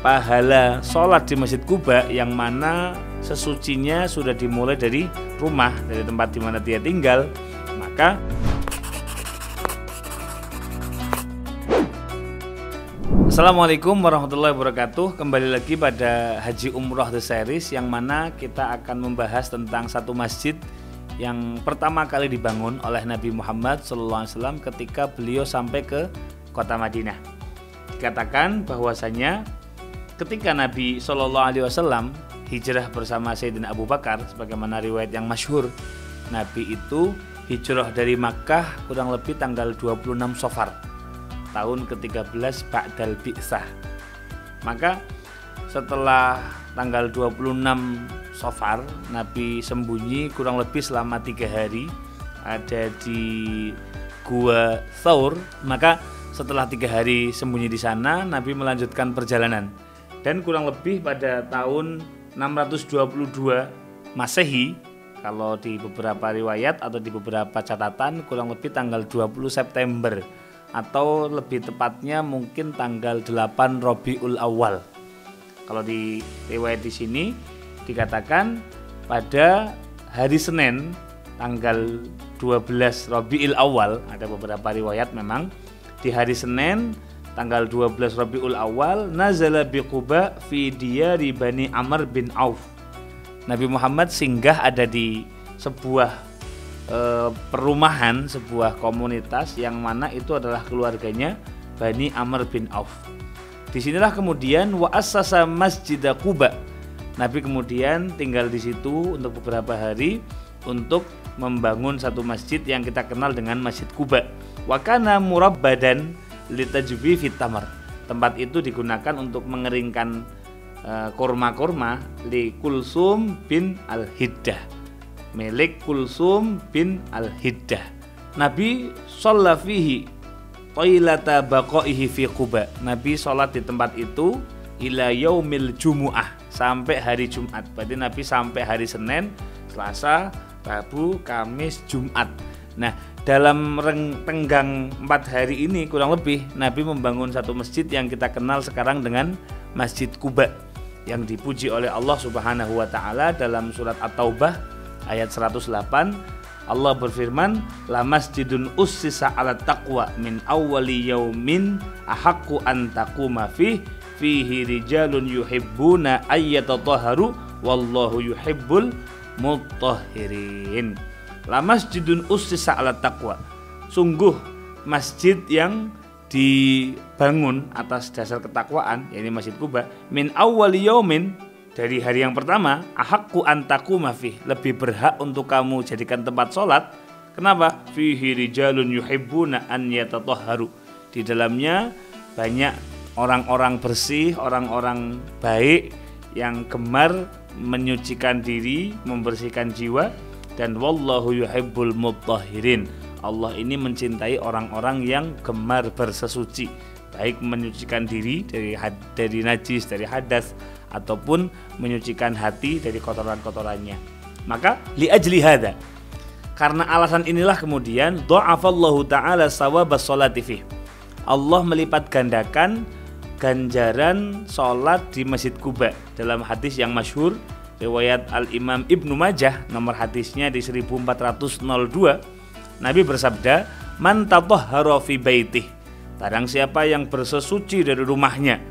pahala sholat di Masjid Quba yang mana sesucinya sudah dimulai dari rumah, dari tempat di mana dia tinggal, maka Assalamualaikum warahmatullahi wabarakatuh. Kembali lagi pada Haji Umroh The Series, yang mana kita akan membahas tentang satu masjid yang pertama kali dibangun oleh Nabi Muhammad SAW ketika beliau sampai ke kota Madinah. Dikatakan bahwasanya ketika Nabi SAW hijrah bersama Sayyidina Abu Bakar, sebagaimana riwayat yang masyhur, Nabi itu hijrah dari Makkah kurang lebih tanggal 26 Safar tahun ke-13 Ba'dal Bi'tsah. Maka setelah tanggal 26 Safar, Nabi sembunyi kurang lebih selama 3 hari ada di Gua Thaur. Maka setelah 3 hari sembunyi di sana, Nabi melanjutkan perjalanan. Dan kurang lebih pada tahun 622 Masehi, kalau di beberapa riwayat atau di beberapa catatan kurang lebih tanggal 20 September atau lebih tepatnya mungkin tanggal 8 Rabiul Awal. Kalau di riwayat di sini dikatakan pada hari Senin tanggal 12 Rabiul Awal, ada beberapa riwayat memang di hari Senin tanggal 12 Rabiul Awal, nazala bi Quba fi diyari Bani Amr bin Auf. Nabi Muhammad singgah ada di sebuah perumahan, sebuah komunitas yang mana itu adalah keluarganya Bani Amr bin Auf. Disinilah kemudian wa assasa Masjid Quba. Nabi kemudian tinggal di situ untuk beberapa hari untuk membangun satu masjid yang kita kenal dengan Masjid Quba. Wa kana murabbadan litajbi fit tamar. Tempat itu digunakan untuk mengeringkan kurma-kurma li Kulsum bin Al-Hiddah, milik Kulsum bin Al-Hiddah. Nabi shalla fihi qailata baqaihi fi Quba. Nabi sholat di tempat itu ila yaumil jumu'ah, sampai hari Jumat. Berarti Nabi sampai hari Senin, Selasa, Rabu, Kamis, Jumat. Nah, dalam tenggang 4 hari ini kurang lebih Nabi membangun satu masjid yang kita kenal sekarang dengan Masjid Quba, yang dipuji oleh Allah Subhanahu wa taala dalam surat At-Taubah ayat 108. Allah berfirman, la masjidun ussisa 'ala taqwa min awwali yaumin ahaqqu an taquma fihi rijalun yuhibbuna ayyatatahharu wallahu yuhibbul mutahhirin. La masjidun ussisa 'ala taqwa, sungguh masjid yang dibangun atas dasar ketakwaan, yakni Masjid Quba, min awwali yaumin, dari hari yang pertama, ahaqqu an taquma fih, lebih berhak untuk kamu jadikan tempat sholat. Kenapa? Fihi rijalun yuhibbuna an yatatahharu, di dalamnya banyak orang-orang bersih, orang-orang baik yang gemar menyucikan diri, membersihkan jiwa. Dan wallahu yuhibbul mutahhirin, Allah ini mencintai orang-orang yang gemar bersesuci, baik menyucikan diri dari najis, dari hadas, ataupun menyucikan hati dari kotoran-kotorannya. Maka li ajli hada, karena alasan inilah kemudian dha'afallahu ta'ala sawabas sholati fih, Allah melipat gandakan ganjaran sholat di Masjid Quba. Dalam hadis yang masyhur riwayat Al-Imam Ibnu Majah, nomor hadisnya di 1402, Nabi bersabda, man tatahhara fi baitih, barang siapa yang bersesuci dari rumahnya.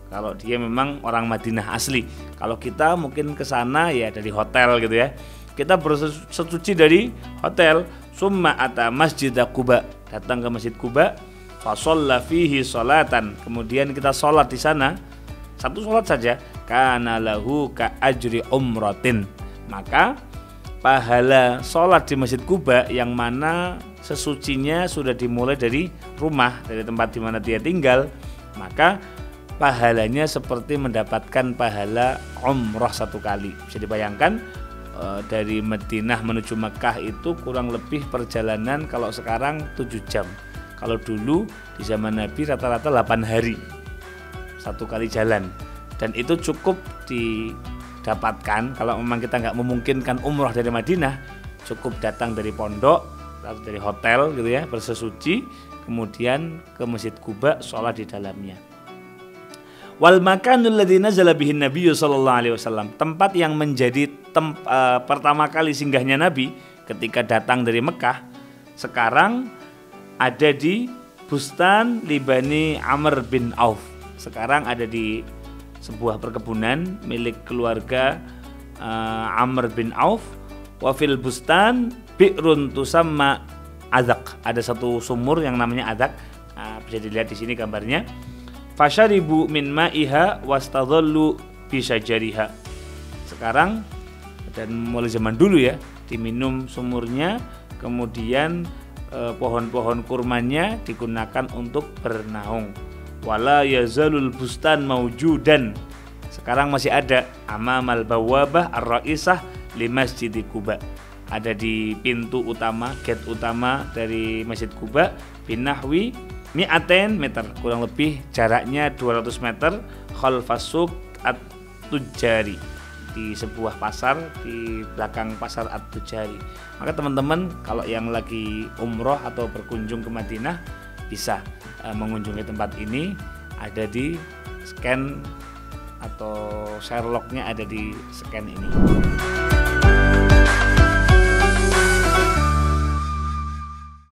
Kalau dia memang orang Madinah asli. Kalau kita mungkin ke sana ya dari hotel gitu ya. Kita bersesuci dari hotel, summa ata Masjid Quba, datang ke Masjid Quba, fa shalla fihi sholatan, kemudian kita sholat di sana, satu sholat saja, kana lahu ka ajri umratin, maka pahala sholat di Masjid Quba yang mana sesucinya sudah dimulai dari rumah, dari tempat di mana dia tinggal, maka pahalanya seperti mendapatkan pahala umrah 1 kali. Bisa dibayangkan dari Madinah menuju Mekah itu kurang lebih perjalanan kalau sekarang 7 jam. Kalau dulu di zaman Nabi rata-rata 8 hari 1 kali jalan. Dan itu cukup didapatkan kalau memang kita nggak memungkinkan umrah dari Madinah, cukup datang dari pondok atau dari hotel gitu ya, bersesuci, kemudian ke Masjid Quba sholat di dalamnya. Wal makanul ladzi nazala bihin nabiyyu sallallahu alaihi wasallam, tempat yang menjadi pertama kali singgahnya Nabi ketika datang dari Mekah, sekarang ada di Bustan Libani Amr bin Auf. Sekarang ada di sebuah perkebunan milik keluarga Amr bin Auf. Wa fil bustan bi'run tusamma Azak. Ada satu sumur yang namanya Azak. Bisa dilihat di sini gambarnya. Fasharibu min ma'iha wastadhallu bisajariha. Sekarang dan mulai zaman dulu ya, diminum sumurnya, kemudian pohon-pohon kurmanya digunakan untuk bernaung. Wala yazalul bustan maujudan. Sekarang masih ada amamal bawabah ar-raisah li Masjid Quba. Ada di pintu utama, gate utama dari Masjid Quba, binahwi mi'aten meter, kurang lebih jaraknya 200 meter, khalfas suq at-tujari, di sebuah pasar di belakang pasar at-tujari. Maka teman-teman kalau yang lagi umroh atau berkunjung ke Madinah bisa mengunjungi tempat ini. Ada di scan atau Sherlocknya ada di scan ini.